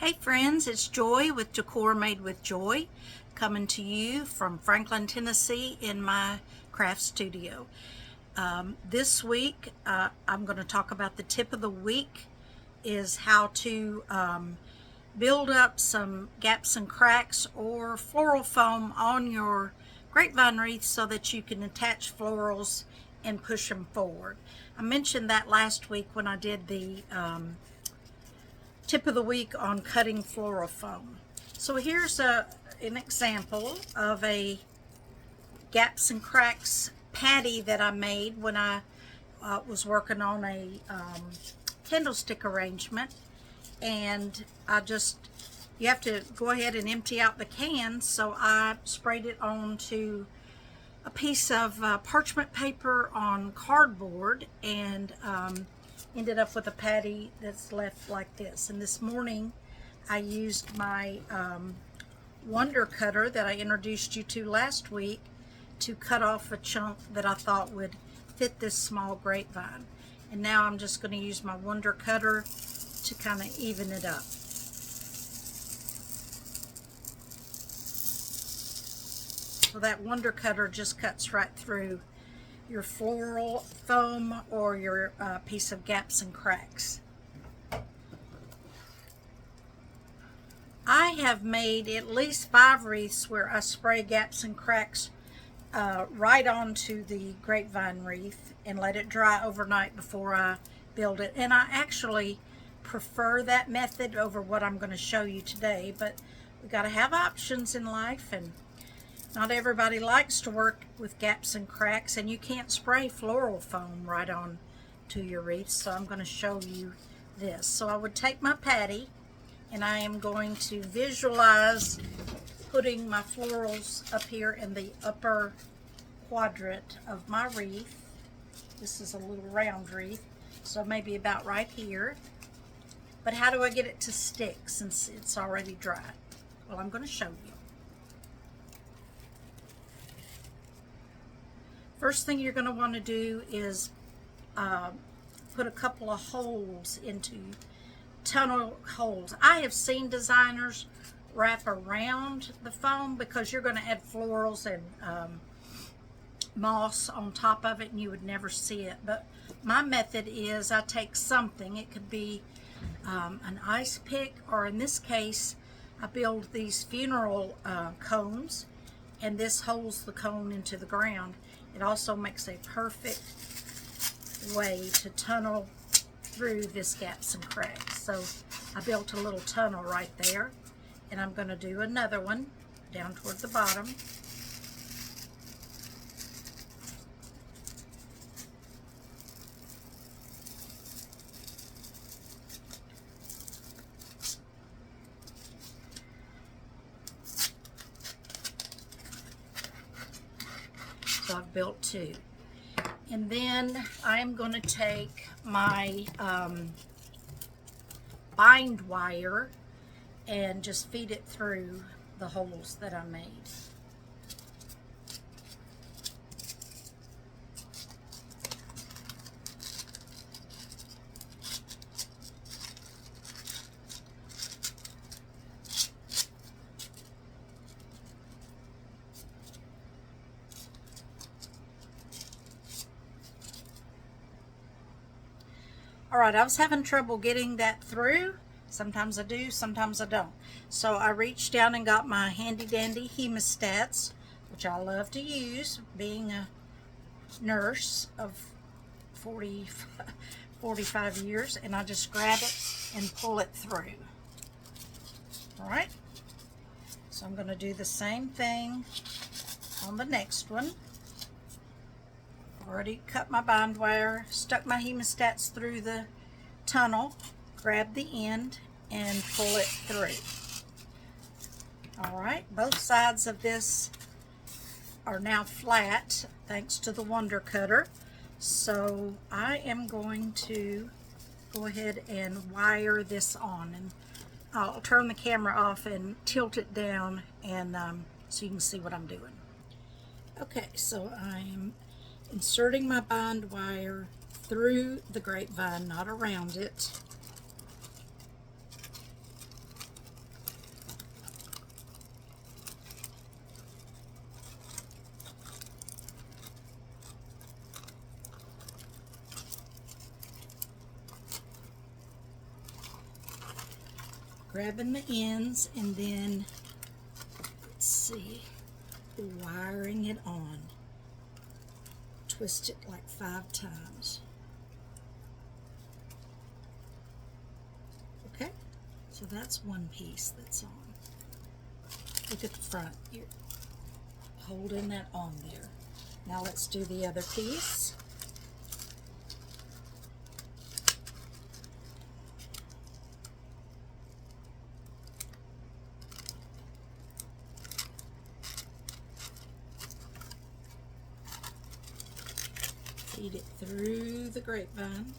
Hey friends, it's Joy with Decor Made with Joy, coming to you from Franklin, Tennessee in my craft studio. This week I'm going to talk about the tip of the week is how to build up some gaps and cracks or floral foam on your grapevine wreath so that you can attach florals and push them forward. I mentioned that last week when I did the tip of the week on cutting floral foam. So here's an example of a gaps and cracks patty that I made when I was working on a candlestick arrangement, and you have to go ahead and empty out the can, so I sprayed it onto a piece of parchment paper on cardboard and ended up with a patty that's left like this. And this morning I used my Wonder Cutter that I introduced you to last week to cut off a chunk that I thought would fit this small grapevine. And now I'm just going to use my Wonder Cutter to kind of even it up. So that Wonder Cutter just cuts right through your floral foam or your piece of gaps and cracks. I have made at least 5 wreaths where I spray gaps and cracks right onto the grapevine wreath and let it dry overnight before I build it. And I actually prefer that method over what I'm going to show you today, but we got to have options in life, and not everybody likes to work with gaps and cracks, and you can't spray floral foam right on to your wreath, so I'm going to show you this. So I would take my patty, and I am going to visualize putting my florals up here in the upper quadrant of my wreath. This is a little round wreath, so maybe about right here. But how do I get it to stick since it's already dry? Well, I'm going to show you. First thing you're going to want to do is put a couple of holes into tunnel holes. I have seen designers wrap around the foam because you're going to add florals and moss on top of it and you would never see it. But my method is I take something, it could be an ice pick, or in this case I build these funeral cones, and this holds the cone into the ground. It also makes a perfect way to tunnel through this gaps and cracks. So I built a little tunnel right there, and I'm going to do another one down toward the bottom. So I've built 2. And then I'm going to take my bind wire and just feed it through the holes that I made. Alright, I was having trouble getting that through. Sometimes I do, sometimes I don't. So I reached down and got my handy dandy hemostats, which I love to use, being a nurse of 45 years, and I just grab it and pull it through. Alright, so I'm going to do the same thing on the next one. Already cut my bind wire, stuck my hemostats through the tunnel, grab the end and pull it through. Alright, both sides of this are now flat thanks to the Wonder Cutter. So I am going to go ahead and wire this on, and I'll turn the camera off and tilt it down, and so you can see what I'm doing. Okay, so I'm inserting my bind wire through the grapevine, not around it. grabbing the ends and then, let's see, wiring it on. Twist it like 5 times. Okay, so that's one piece that's on. Look at the front. You're holding that on there. Now let's do the other piece. Feed it through the grapevine.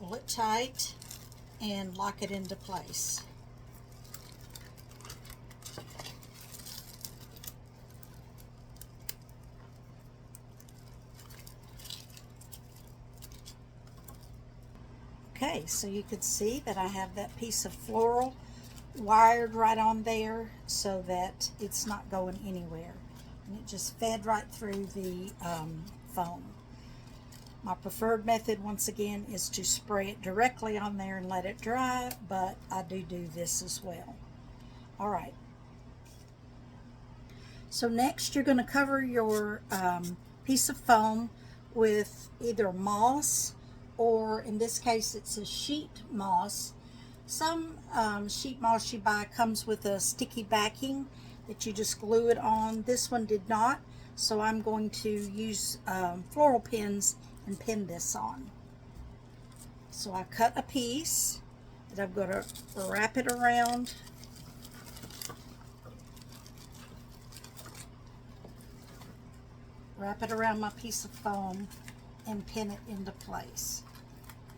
Pull it tight and lock it into place. Okay, so you can see that I have that piece of floral wired right on there so that it's not going anywhere. And it just fed right through the foam. My preferred method, once again, is to spray it directly on there and let it dry, but I do this as well. All right. So next you're going to cover your piece of foam with either moss, or in this case it's a sheet moss. Some sheet moss you buy comes with a sticky backing that you just glue it on. This one did not, so I'm going to use floral pins and pin this on. So I cut a piece and I'm going to wrap it around. Wrap it around my piece of foam and pin it into place.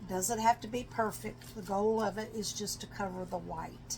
It doesn't have to be perfect. The goal of it is just to cover the white.